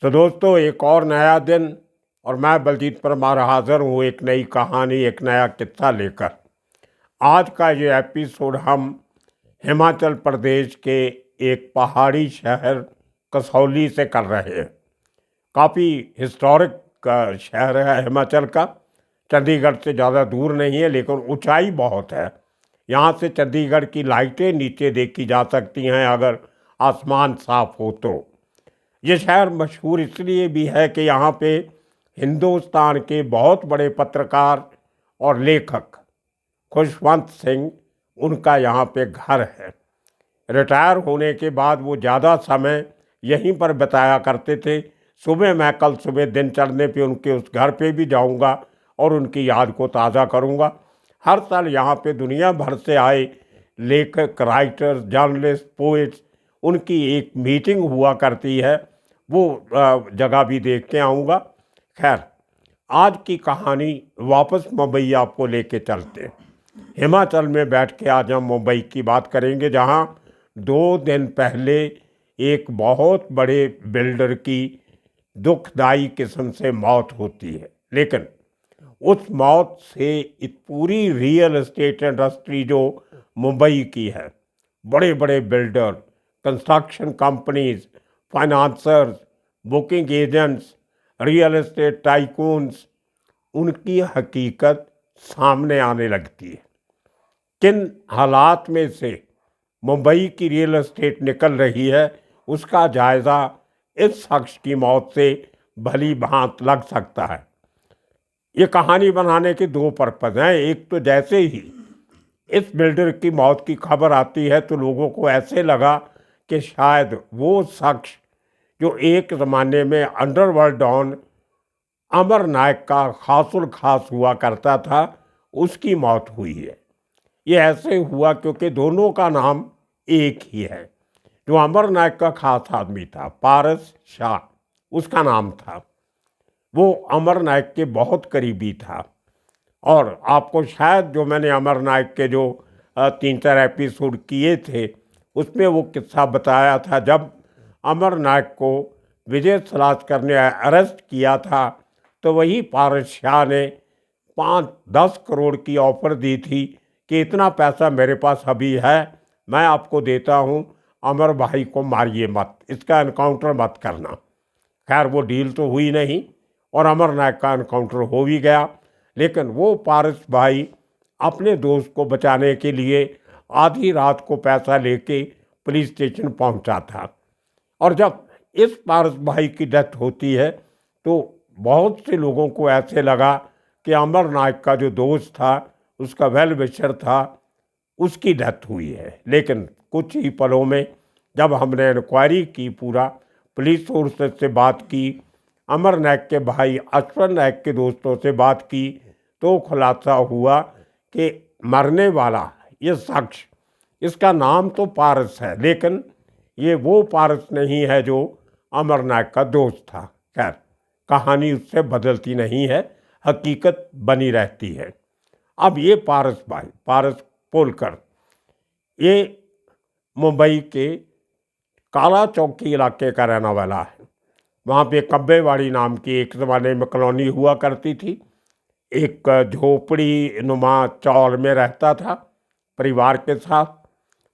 तो दोस्तों, एक और नया दिन और मैं बलजीत परमार हाज़िर हूँ एक नई कहानी, एक नया किस्सा लेकर। आज का ये एपिसोड हम हिमाचल प्रदेश के एक पहाड़ी शहर कसौली से कर रहे हैं। काफ़ी हिस्टोरिक शहर है हिमाचल का। चंडीगढ़ से ज़्यादा दूर नहीं है, लेकिन ऊंचाई बहुत है। यहाँ से चंडीगढ़ की लाइटें नीचे देखी जा सकती हैं अगर आसमान साफ हो तो। ये शहर मशहूर इसलिए भी है कि यहाँ पे हिंदुस्तान के बहुत बड़े पत्रकार और लेखक खुशवंत सिंह, उनका यहाँ पे घर है। रिटायर होने के बाद वो ज़्यादा समय यहीं पर बिताया करते थे। मैं कल सुबह दिन चढ़ने पे उनके उस घर पे भी जाऊँगा और उनकी याद को ताज़ा करूँगा। हर साल यहाँ पे दुनिया भर से आए लेखक, राइटर्स, जर्नलिस्ट, पोइट्स, उनकी एक मीटिंग हुआ करती है। वो जगह भी देख के आऊँगा। खैर, आज की कहानी वापस मुंबई आपको लेके चलते हैं। हिमाचल में बैठ के आज हम मुंबई की बात करेंगे, जहाँ 2 दिन पहले एक बहुत बड़े बिल्डर की दुखदाई किस्म से मौत होती है। लेकिन उस मौत से पूरी रियल एस्टेट इंडस्ट्री जो मुंबई की है, बड़े बड़े builder, construction companies, financiers, booking agents, real estate tycoons, उनकी हकीकत सामने आने लगती है। किन हालात में से मुंबई की रियल एस्टेट निकल रही है, उसका जायज़ा इस शख्स की मौत से भली भांत लग सकता है। ये कहानी बनाने के 2 पर्पज़ हैं। एक तो जैसे ही इस बिल्डर की मौत की खबर आती है तो लोगों को ऐसे लगा कि शायद वो शख्स जो एक ज़माने में अंडरवर्ल्ड डॉन अमर नायक का खासुल खास हुआ करता था, उसकी मौत हुई है। ये ऐसे हुआ क्योंकि दोनों का नाम एक ही है। जो अमर नायक का खास आदमी था, पारस शाह उसका नाम था, वो अमर नायक के बहुत करीबी था। और आपको शायद जो मैंने अमर नायक के जो 3-4 एपिसोड किए थे, उसमें वो किस्सा बताया था जब अमर नायक को विजय सलाचकर ने अरेस्ट किया था, तो वही पारस शाह ने 5-10 करोड़ की ऑफ़र दी थी कि इतना पैसा मेरे पास अभी है, मैं आपको देता हूँ, अमर भाई को मारिए मत, इसका एनकाउंटर मत करना। खैर, वो डील तो हुई नहीं और अमर नायक का एनकाउंटर हो भी गया। लेकिन वो पारस भाई अपने दोस्त को बचाने के लिए आधी रात को पैसा लेके पुलिस स्टेशन पहुंचा था। और जब इस पारस भाई की डेथ होती है तो बहुत से लोगों को ऐसे लगा कि अमर नायक का जो दोस्त था, उसका वेल विशर था, उसकी डेथ हुई है। लेकिन कुछ ही पलों में जब हमने इंक्वायरी की, पूरा पुलिस सोर्सेज से बात की, अमर नायक के भाई अश्वन नायक के दोस्तों से बात की, तो खुलासा हुआ कि मरने वाला ये शख्स, इसका नाम तो पारस है, लेकिन ये वो पारस नहीं है जो अमर नायक का दोस्त था। खैर, कहानी उससे बदलती नहीं है, हकीकत बनी रहती है। अब ये पारस भाई, पारस पोलकर, ये मुंबई के काला चौकी इलाके का रहने वाला है। वहाँ पे कब्बेवाड़ी नाम की एक ज़माने में कॉलोनी हुआ करती थी। एक झोपड़ी नुमा चौल में रहता था परिवार के साथ,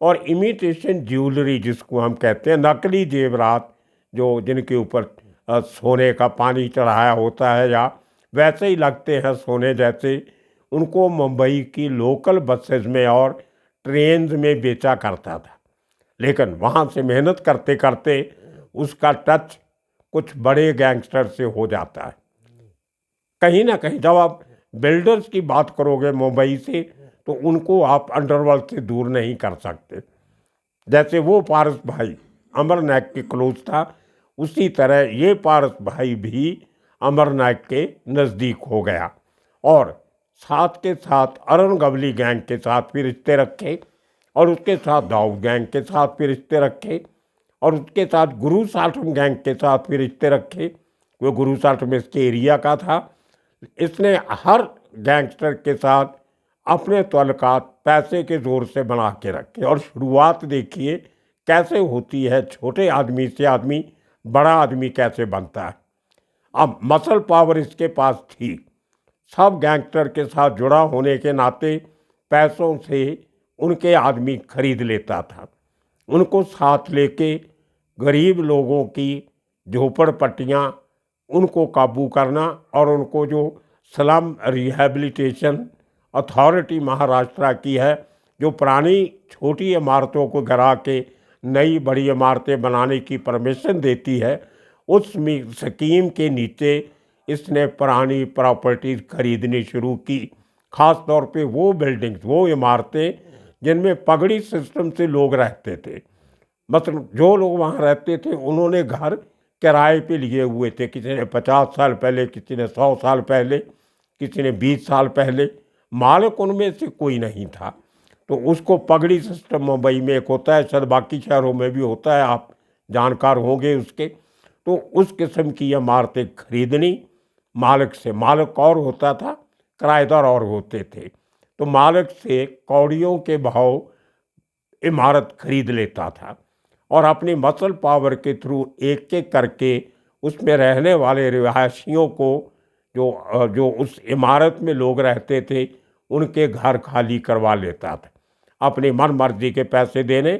और इमिटेशन ज्वेलरी जिसको हम कहते हैं, नकली जेवरात जो जिनके ऊपर सोने का पानी चढ़ाया होता है या वैसे ही लगते हैं सोने जैसे, उनको मुंबई की लोकल बसेज में और ट्रेन्स में बेचा करता था। लेकिन वहाँ से मेहनत करते करते उसका टच कुछ बड़े गैंगस्टर से हो जाता है। कहीं ना कहीं जब आप बिल्डर्स की बात करोगे मुंबई से, तो उनको आप अंडरवर्ल्ड से दूर नहीं कर सकते। जैसे वो पारस भाई अमर नायक के क्लोज था, उसी तरह ये पारस भाई भी अमर नायक के नज़दीक हो गया और साथ के साथ अरुण गवली गैंग के साथ भी रिश्ते रखे, और उसके साथ दाऊद गैंग के साथ भी रिश्ते रखे, और उसके साथ गुरु साल्टम गैंग के साथ भी रिश्ते रखे। वो गुरु साल्टम इसके एरिया का था। इसने हर गैंगस्टर के साथ अपने ताल्लुकात पैसे के ज़ोर से बना के रखे। और शुरुआत देखिए कैसे होती है, छोटे आदमी से आदमी बड़ा आदमी कैसे बनता है। अब मसल पावर इसके पास थी, सब गैंगस्टर के साथ जुड़ा होने के नाते पैसों से उनके आदमी खरीद लेता था। उनको साथ लेके गरीब लोगों की झोपड़पट्टियाँ, उनको काबू करना और उनको जो स्लम रिहैबिलिटेशन अथॉरिटी महाराष्ट्र की है, जो पुरानी छोटी इमारतों को गिरा के नई बड़ी इमारतें बनाने की परमिशन देती है, उस स्कीम के नीचे इसने पुरानी प्रॉपर्टीज़ खरीदनी शुरू की। ख़ास तौर पे वो बिल्डिंग्स, वो इमारतें जिनमें पगड़ी सिस्टम से लोग रहते थे। मतलब जो लोग वहाँ रहते थे उन्होंने घर किराए पे लिए हुए थे। किसी ने 50 साल पहले, किसी ने 100 साल पहले, किसी ने 20 साल पहले। मालिक उनमें से कोई नहीं था। तो उसको पगड़ी सिस्टम मुंबई में एक होता है, शायद बाकी शहरों में भी होता है, आप जानकार होंगे उसके। तो उस किस्म की इमारतें खरीदनी मालिक से। मालिक और होता था, किराएदार और होते थे। तो मालिक से कौड़ियों के भाव इमारत खरीद लेता था और अपनी मसल पावर के थ्रू एक एक करके उसमें रहने वाले रिहायशियों को, जो उस इमारत में लोग रहते थे, उनके घर खाली करवा लेता था। अपनी मन मर्जी के पैसे देने,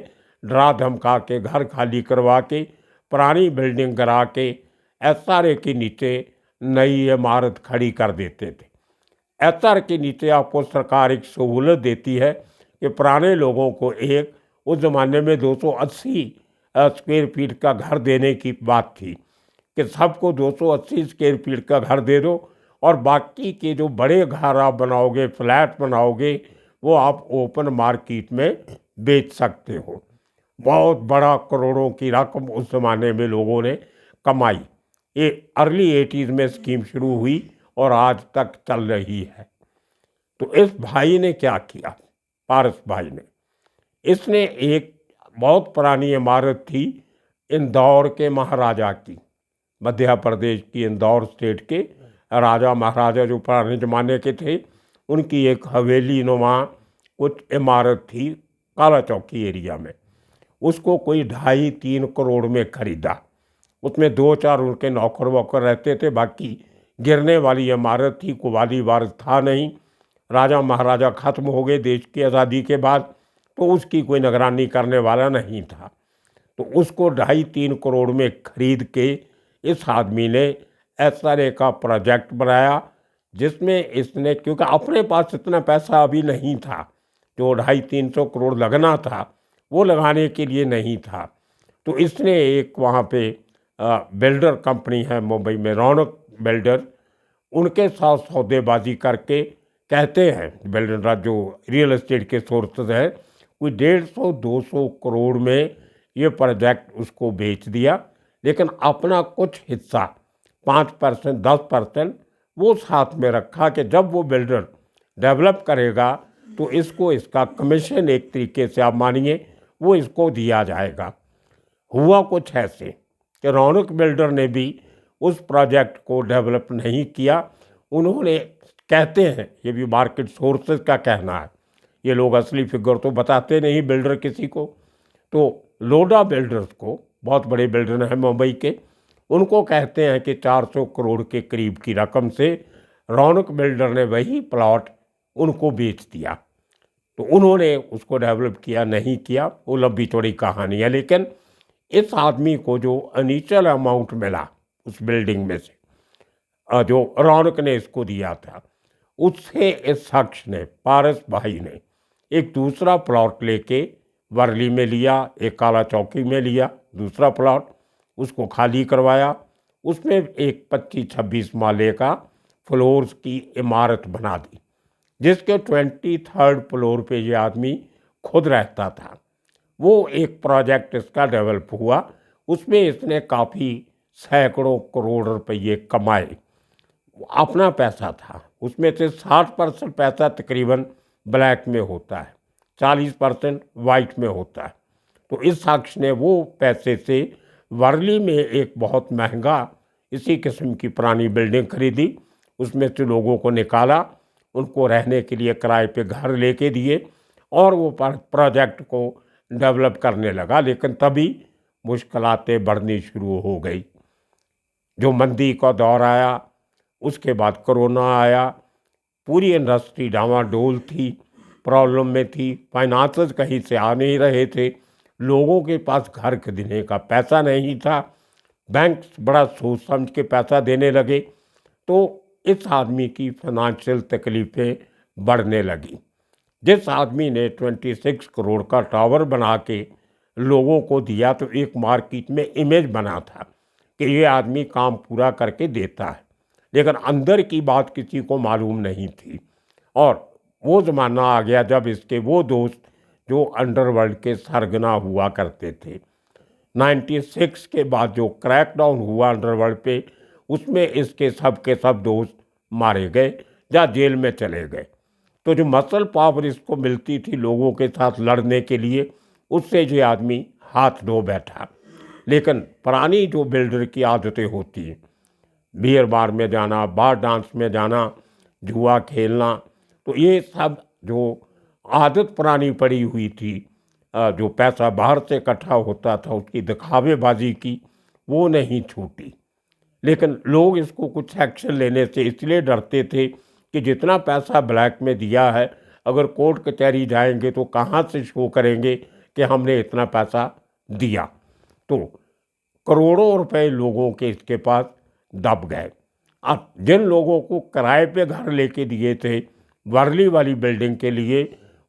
डरा धमका के घर खाली करवा के, पुरानी बिल्डिंग गिरा के एसआरए के नीचे नई इमारत खड़ी कर देते थे। एसआरए के नीचे आपको सरकार एक सहूलत देती है कि पुराने लोगों को एक, उस ज़माने में 280 स्क्वायर फीट का घर देने की बात थी कि सबको 280 स्क्वायर फीट का घर दे दो और बाकी के जो बड़े घर आप बनाओगे, फ्लैट बनाओगे, वो आप ओपन मार्केट में बेच सकते हो। बहुत बड़ा करोड़ों की रकम उस ज़माने में लोगों ने कमाई। ये अर्ली 80s में स्कीम शुरू हुई और आज तक चल रही है। तो इस भाई ने क्या किया, पारस भाई ने, इसने एक बहुत पुरानी इमारत थी इंदौर के महाराजा की, मध्य प्रदेश की इंदौर स्टेट के राजा महाराजा जो पुराने ज़माने के थे, उनकी एक हवेली नुमा कुछ इमारत थी काला चौकी एरिया में। उसको कोई 2.5-3 करोड़ में खरीदा। उसमें 2-4 उनके नौकर वौकर रहते थे, बाकी गिरने वाली इमारत थी, कोई वाली वारस था नहीं। राजा महाराजा खत्म हो गए देश की आज़ादी के बाद, तो उसकी कोई निगरानी करने वाला नहीं था। तो उसको 2.5-3 करोड़ में खरीद के इस आदमी ने एसआरए का प्रोजेक्ट बनाया, जिसमें इसने, क्योंकि अपने पास इतना पैसा अभी नहीं था, जो 250-300 करोड़ लगना था वो लगाने के लिए नहीं था। तो इसने एक वहाँ पे बिल्डर कंपनी है मुंबई में, रौनक बिल्डर, उनके साथ सौदेबाजी करके, कहते हैं बिल्डर जो रियल एस्टेट के सोर्सेज हैं, कोई 150-200 करोड़ में ये प्रोजेक्ट उसको बेच दिया। लेकिन अपना कुछ हिस्सा 5%, 10% वो साथ में रखा कि जब वो बिल्डर डेवलप करेगा तो इसको, इसका कमीशन एक तरीके से आप मानिए वो इसको दिया जाएगा। हुआ कुछ ऐसे कि रौनक बिल्डर ने भी उस प्रोजेक्ट को डेवलप नहीं किया। उन्होंने, कहते हैं, ये भी मार्केट सोर्सेज का कहना है, ये लोग असली फिगर तो बताते नहीं बिल्डर किसी को। तो लोडा बिल्डर्स को, बहुत बड़े बिल्डर हैं मुंबई के, उनको कहते हैं कि 400 करोड़ के करीब की रकम से रौनक बिल्डर ने वही प्लॉट उनको बेच दिया। तो उन्होंने उसको डेवलप किया नहीं किया, वो लंबी चौड़ी कहानी है। लेकिन इस आदमी को जो इनिशियल अमाउंट मिला उस बिल्डिंग में से, जो रौनक ने इसको दिया था, उससे इस शख्स ने, पारस भाई ने, एक दूसरा प्लॉट लेके वर्ली में लिया, एक काला चौकी में लिया दूसरा प्लॉट, उसको खाली करवाया, उसमें एक 25-26 माले का फ्लोर्स की इमारत बना दी, जिसके 23rd फ्लोर पे ये आदमी खुद रहता था। वो एक प्रोजेक्ट इसका डेवलप हुआ, उसमें इसने काफ़ी सैकड़ों करोड़ रुपये कमाए। अपना पैसा था, उसमें से 60% पैसा तकरीबन ब्लैक में होता है, 40% वाइट में होता है। तो इस शख्स ने वो पैसे से वर्ली में एक बहुत महंगा इसी किस्म की पुरानी बिल्डिंग खरीदी, उसमें से लोगों को निकाला, उनको रहने के लिए किराए पे घर लेके दिए और वो प्रोजेक्ट को डेवलप करने लगा। लेकिन तभी मुश्किलातें बढ़नी शुरू हो गई। जो मंदी का दौर आया, उसके बाद कोरोना आया, पूरी इंडस्ट्री डामाडोल थी, प्रॉब्लम में थी, फाइनेंसेस कहीं से आ नहीं रहे थे, लोगों के पास घर खरीदने का पैसा नहीं था, बैंक बड़ा सोच समझ के पैसा देने लगे, तो इस आदमी की फाइनेंशियल तकलीफ़ें बढ़ने लगी। जिस आदमी ने 26 करोड़ का टावर बना के लोगों को दिया, तो एक मार्केट में इमेज बना था कि ये आदमी काम पूरा करके देता है, लेकिन अंदर की बात किसी को मालूम नहीं थी। और वो ज़माना आ गया जब इसके वो दोस्त जो अंडरवर्ल्ड के सरगना हुआ करते थे, 96 के बाद जो क्रैकडाउन हुआ अंडरवर्ल्ड पे, उसमें इसके सब के सब दोस्त मारे गए या जेल में चले गए। तो जो मसल पावर इसको मिलती थी लोगों के साथ लड़ने के लिए, उससे ये आदमी हाथ धो बैठा। लेकिन पुरानी जो बिल्डर की आदतें होती हैं, बियर बार में जाना, बार डांस में जाना, जुआ खेलना, तो ये सब जो आदत पुरानी पड़ी हुई थी, जो पैसा बाहर से इकट्ठा होता था उसकी दिखावेबाजी की, वो नहीं छूटी। लेकिन लोग इसको कुछ एक्शन लेने से इसलिए डरते थे कि जितना पैसा ब्लैक में दिया है, अगर कोर्ट कचहरी जाएंगे तो कहाँ से शो करेंगे कि हमने इतना पैसा दिया। तो करोड़ों रुपए लोगों के इसके पास दब गए। अब जिन लोगों को किराए पे घर लेके दिए थे वर्ली वाली बिल्डिंग के लिए,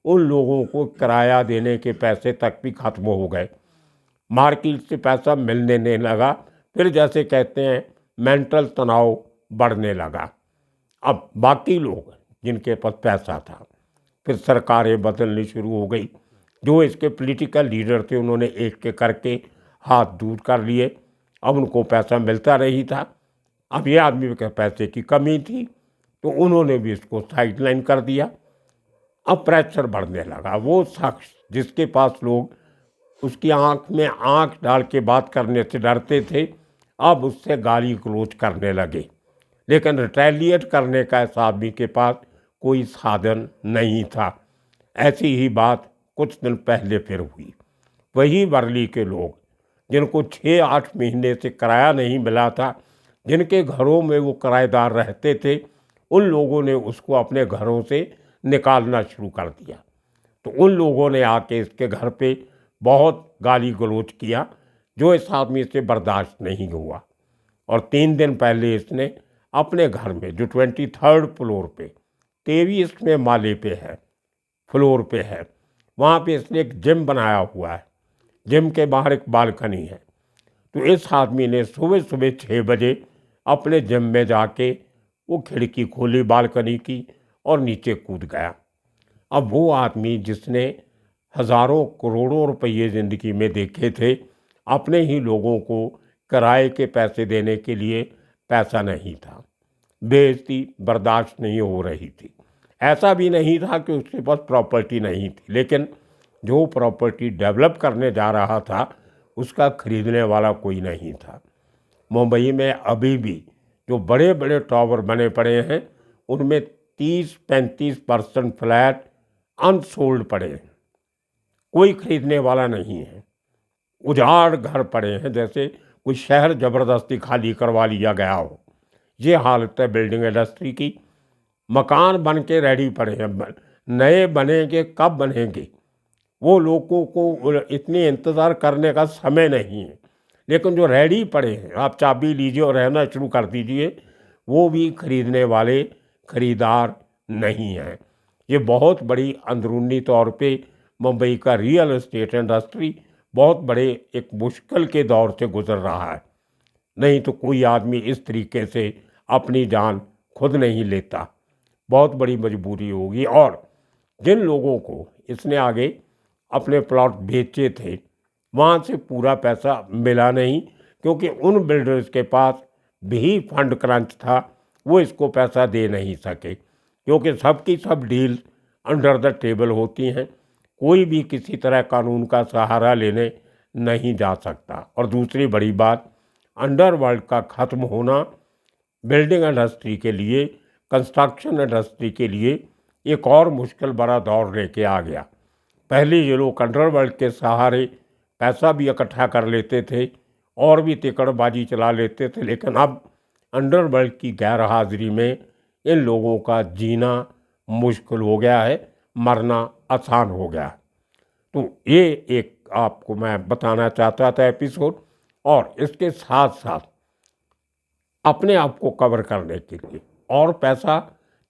उन लोगों को किराया देने के पैसे तक भी खत्म हो गए। मार्केट से पैसा मिलने नहीं लगा। फिर जैसे कहते हैं मेंटल तनाव बढ़ने लगा। अब बाकी लोग जिनके पास पैसा था, फिर सरकारें बदलनी शुरू हो गई। जो इसके पॉलिटिकल लीडर थे उन्होंने एक एक करके हाथ दूर कर लिए। अब उनको पैसा मिलता नहीं था। अब ये आदमी के पैसे की कमी थी तो उन्होंने भी इसको साइडलाइन कर दिया। अब प्रेशर बढ़ने लगा। वो शख्स जिसके पास लोग उसकी आंख में आंख डाल के बात करने से डरते थे, अब उससे गाली गलौज करने लगे। लेकिन रिटेलिएट करने का इस आदमी के पास कोई साधन नहीं था। ऐसी ही बात कुछ दिन पहले फिर हुई। वही वर्ली के लोग जिनको 6-8 महीने से किराया नहीं मिला था, जिनके घरों में वो किराएदार रहते थे, उन लोगों ने उसको अपने घरों से निकालना शुरू कर दिया। तो उन लोगों ने आके इसके घर पे बहुत गाली गलौज किया, जो इस आदमी से बर्दाश्त नहीं हुआ। और 3 दिन पहले इसने अपने घर में जो 23rd फ्लोर पे 23वें माले पे है, फ्लोर पे है, वहाँ पे इसने एक जिम बनाया हुआ है। जिम के बाहर एक बालकनी है। तो इस आदमी ने सुबह सुबह 6 बजे अपने जिम में जाके वो खिड़की खोली बालकनी की और नीचे कूद गया। अब वो आदमी जिसने हज़ारों करोड़ों रुपये ज़िंदगी में देखे थे, अपने ही लोगों को किराए के पैसे देने के लिए पैसा नहीं था। बेइज्जती बर्दाश्त नहीं हो रही थी। ऐसा भी नहीं था कि उसके पास प्रॉपर्टी नहीं थी, लेकिन जो प्रॉपर्टी डेवलप करने जा रहा था उसका खरीदने वाला कोई नहीं था। मुंबई में अभी भी जो बड़े बड़े टावर बने पड़े हैं, उनमें 30-35% फ्लैट अनसोल्ड पड़े हैं, कोई खरीदने वाला नहीं है। उजाड़ घर पड़े हैं, जैसे कोई शहर ज़बरदस्ती खाली करवा लिया गया हो। ये हालत है बिल्डिंग इंडस्ट्री की। मकान बन के रेडी पड़े हैं, नए बनेंगे कब बनेंगे, वो लोगों को इतनी इंतज़ार करने का समय नहीं है। लेकिन जो रेडी पड़े हैं, आप चाबी लीजिए और रहना शुरू कर दीजिए, वो भी खरीदने वाले खरीदार नहीं हैं। ये बहुत बड़ी अंदरूनी तौर पे मुंबई का रियल एस्टेट इंडस्ट्री बहुत बड़े एक मुश्किल के दौर से गुजर रहा है। नहीं तो कोई आदमी इस तरीके से अपनी जान खुद नहीं लेता। बहुत बड़ी मजबूरी होगी। और जिन लोगों को इसने आगे अपने प्लॉट बेचे थे, वहाँ से पूरा पैसा मिला नहीं, क्योंकि उन बिल्डर्स के पास भी फंड क्रंच था, वो इसको पैसा दे नहीं सके, क्योंकि सबकी सब डील अंडर द टेबल होती हैं। कोई भी किसी तरह कानून का सहारा लेने नहीं जा सकता। और दूसरी बड़ी बात, अंडरवर्ल्ड का ख़त्म होना बिल्डिंग इंडस्ट्री के लिए, कंस्ट्रक्शन इंडस्ट्री के लिए एक और मुश्किल बड़ा दौर लेके आ गया। पहले ये लोग अंडरवर्ल्ड के सहारे पैसा भी इकट्ठा कर लेते थे और भी तिकड़बाजी चला लेते थे, लेकिन अब अंडरवर्ल्ड की गैर हाजिरी में इन लोगों का जीना मुश्किल हो गया है, मरना आसान हो गया। तो ये एक आपको मैं बताना चाहता था एपिसोड, और इसके साथ साथ अपने आप को कवर करने के लिए और पैसा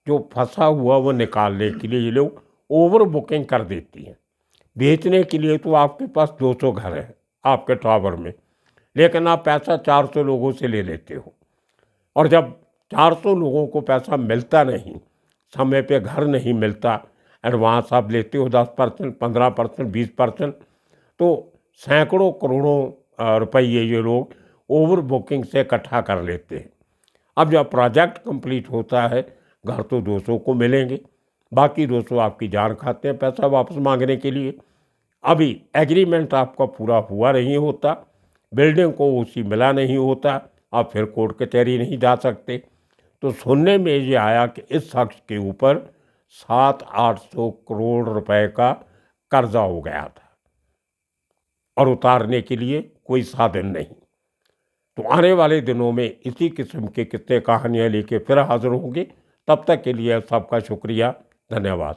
जो फंसा हुआ वो निकालने के लिए ये लोग ओवर बुकिंग कर देती हैं। बेचने के लिए तो आपके पास 200 घर हैं आपके टावर में, लेकिन आप पैसा 400 लोगों से ले लेते हो, और जब 400 लोगों को पैसा मिलता नहीं, समय पे घर नहीं मिलता, एडवांस आप लेते हो 10%, 15%, 20%, तो सैकड़ों करोड़ों रुपये ये लोग ओवर बुकिंग से इकट्ठा कर लेते हैं। अब जब प्रोजेक्ट कंप्लीट होता है, घर तो 200 को मिलेंगे, बाकी 200 आपकी जान खाते हैं पैसा वापस मांगने के लिए। अभी एग्रीमेंट आपका पूरा हुआ नहीं होता, बिल्डिंग को उसी मिला नहीं होता, आप फिर कोर्ट कचहरी नहीं जा सकते। तो सुनने में ये आया कि इस शख्स के ऊपर 700-800 करोड़ रुपए का कर्जा हो गया था और उतारने के लिए कोई साधन नहीं। तो आने वाले दिनों में इसी किस्म के किस्से कहानियाँ लेके फिर हाजिर होंगे। तब तक के लिए सबका शुक्रिया, धन्यवाद।